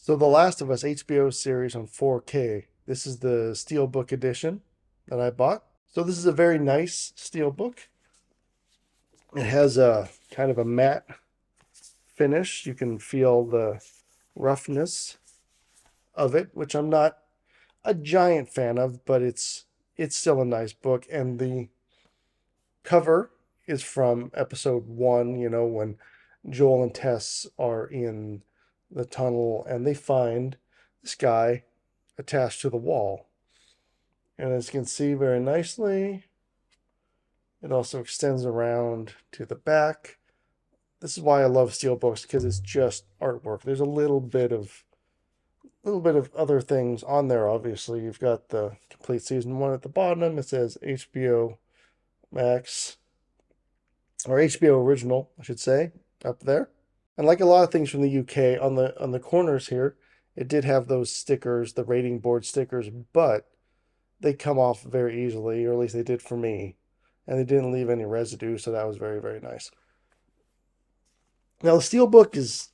So The Last of Us HBO series on 4K. This is the Steelbook edition that I bought. So this is a very nice Steelbook. It has a kind of a matte finish. You can feel the roughness of it, which I'm not a giant fan of, but it's still a nice book. And the cover is from episode 1, when Joel and Tess are in the tunnel and they find this guy attached to the wall. And as you can see very nicely, it also extends around to the back. This is why I love steelbooks, because it's just artwork. There's a little bit of other things on there. Obviously, you've got the complete season 1 at the bottom. It says HBO Max, or HBO Original, I should say, up there. And like a lot of things from the UK, on the corners here, it did have those stickers, the rating board stickers, but they come off very easily, or at least they did for me. And they didn't leave any residue, so that was very, very nice. Now, the Steelbook is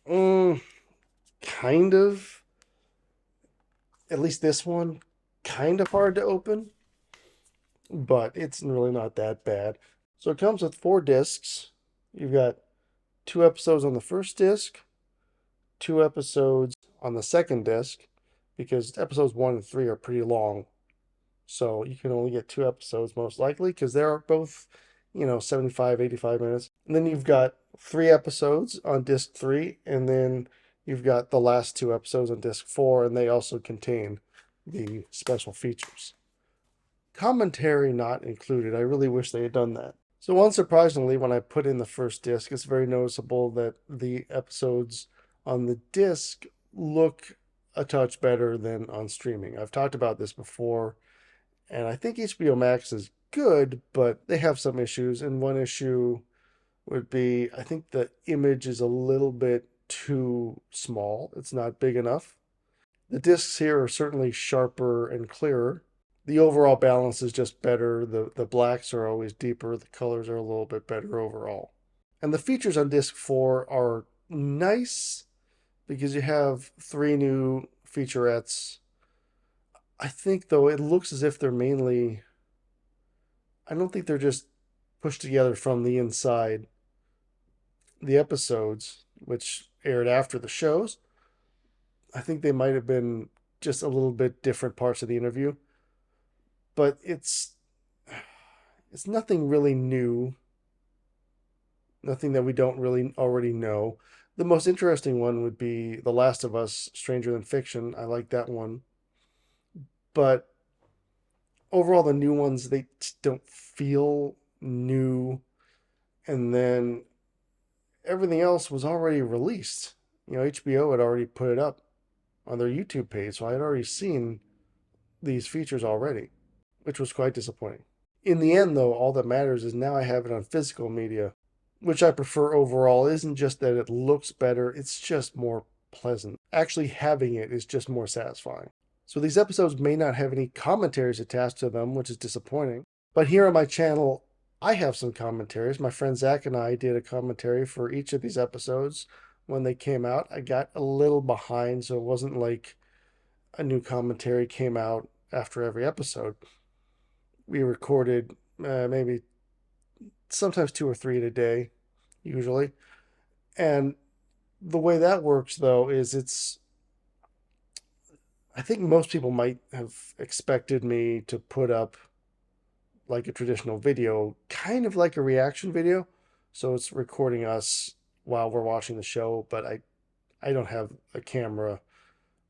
kind of, at least this one, kind of hard to open, but it's really not that bad. So it comes with 4 discs. You've got 2 episodes on the first disc, 2 episodes on the second disc, because episodes 1 and 3 are pretty long. So you can only get 2 episodes most likely, because they're both, 75, 85 minutes. And then you've got 3 episodes on disc 3, and then you've got the last 2 episodes on disc 4, and they also contain the special features. Commentary not included. I really wish they had done that. So unsurprisingly, when I put in the first disc, it's very noticeable that the episodes on the disc look a touch better than on streaming. I've talked about this before, and I think HBO Max is good, but they have some issues. And one issue would be, I think the image is a little bit too small. It's not big enough. The discs here are certainly sharper and clearer. The overall balance is just better. The blacks are always deeper. The colors are a little bit better overall. And the features on disc 4 are nice because you have 3 new featurettes. I think, though, it looks as if they're mainly, I don't think they're just pushed together from the inside. The episodes, which aired after the shows, I think they might have been just a little bit different parts of the interview. But it's nothing really new, nothing that we don't really already know. The most interesting one would be The Last of Us, Stranger Than Fiction. I like that one. But overall, the new ones, they don't feel new. And then everything else was already released. HBO had already put it up on their YouTube page, so I had already seen these features already, which was quite disappointing. In the end, though, all that matters is now I have it on physical media, which I prefer overall. It isn't just that it looks better, it's just more pleasant. Actually having it is just more satisfying. So these episodes may not have any commentaries attached to them, which is disappointing. But here on my channel, I have some commentaries. My friend Zach and I did a commentary for each of these episodes when they came out. I got a little behind, so it wasn't like a new commentary came out after every episode. We recorded maybe sometimes 2 or 3 in a day, usually. And the way that works, though, is I think most people might have expected me to put up like a traditional video, kind of like a reaction video. So it's recording us while we're watching the show, but I don't have a camera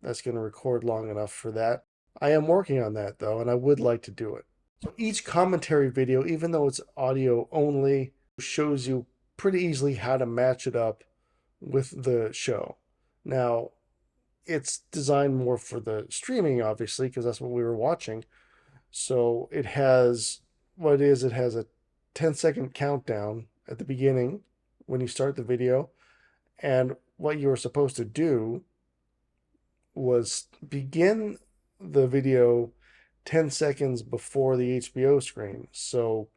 that's going to record long enough for that. I am working on that, though, and I would like to do it. So each commentary video, even though it's audio only, shows you pretty easily how to match it up with the show. Now, it's designed more for the streaming, obviously, because that's what we were watching. So it has it has a 10-second countdown at the beginning when you start the video. And what you were supposed to do was begin the video 10 seconds before the HBO screen. So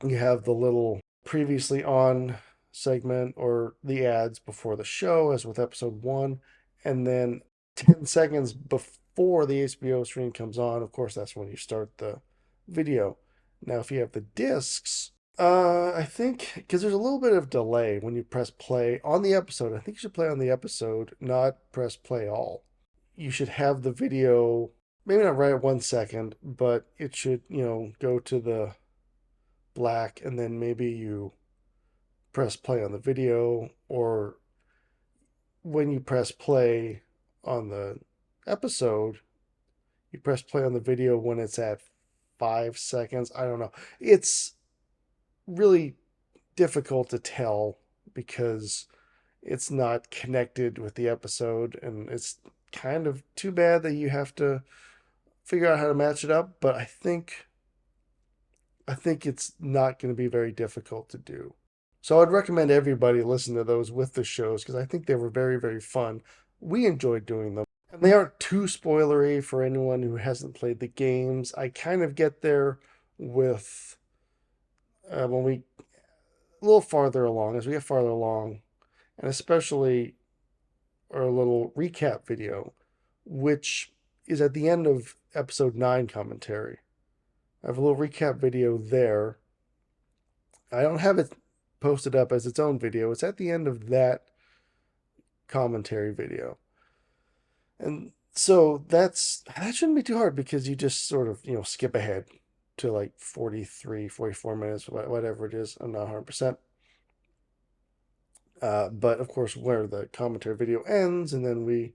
you have the little previously on segment or the ads before the show, as with episode 1, and then 10 seconds before the HBO screen comes on, of course, that's when you start the video. Now, if you have the discs, I think because there's a little bit of delay when you press play on the episode. I think you should play on the episode, not press play all. You should have the video, maybe not right at 1 second, but it should, go to the black, and then maybe you press play on the video, or when you press play on the episode, you press play on the video when it's at 5 seconds. I don't know. It's really difficult to tell because it's not connected with the episode, and it's kind of too bad that you have to figure out how to match it up, but I think it's not going to be very difficult to do. So I'd recommend everybody listen to those with the shows because I think they were very, very fun. We enjoyed doing them. And they aren't too spoilery for anyone who hasn't played the games. I kind of get there with when we a little farther along, as we get farther along, and especially our little recap video, which is at the end of episode 9 commentary. I have a little recap video there. I don't have it posted up as its own video. It's at the end of that commentary video. And so that shouldn't be too hard because you just sort of, skip ahead to like 43, 44 minutes, whatever it is. I'm not 100%. But of course, where the commentary video ends, and then we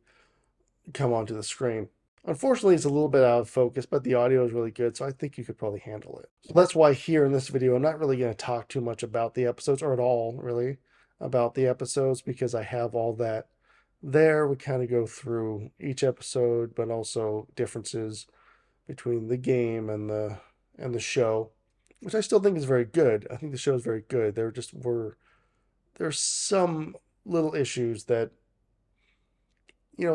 come onto the screen. Unfortunately, it's a little bit out of focus, but the audio is really good, so I think you could probably handle it. So that's why here in this video, I'm not really going to talk too much about the episodes, or at all, really, about the episodes, because I have all that there. We kind of go through each episode, but also differences between the game and the show, which I still think is very good. I think the show is very good. There's some little issues that,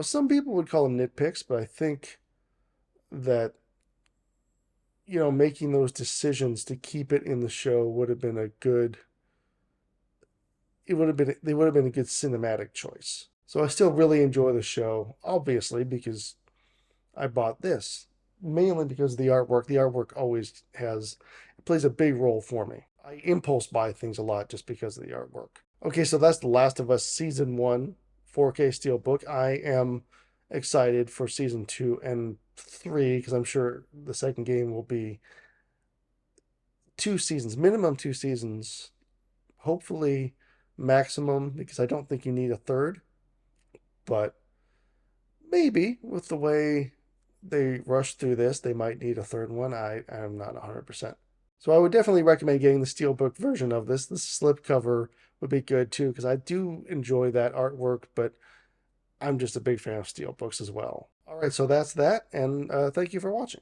some people would call them nitpicks, but I think that, making those decisions to keep it in the show would have been they would have been a good cinematic choice. So I still really enjoy the show, obviously, because I bought this, mainly because of the artwork. The artwork always plays a big role for me. I impulse buy things a lot just because of the artwork. Okay, so that's The Last of Us Season 1, 4K Steelbook. I am excited for Season 2 and 3 because I'm sure the second game will be 2 seasons, minimum 2 seasons, hopefully maximum, because I don't think you need a third, but maybe with the way they rush through this, they might need a third one. I am not 100%. So I would definitely recommend getting the Steelbook version of this. The slipcover would be good too, because I do enjoy that artwork, but I'm just a big fan of Steelbooks as well. All right, so that's that, and thank you for watching.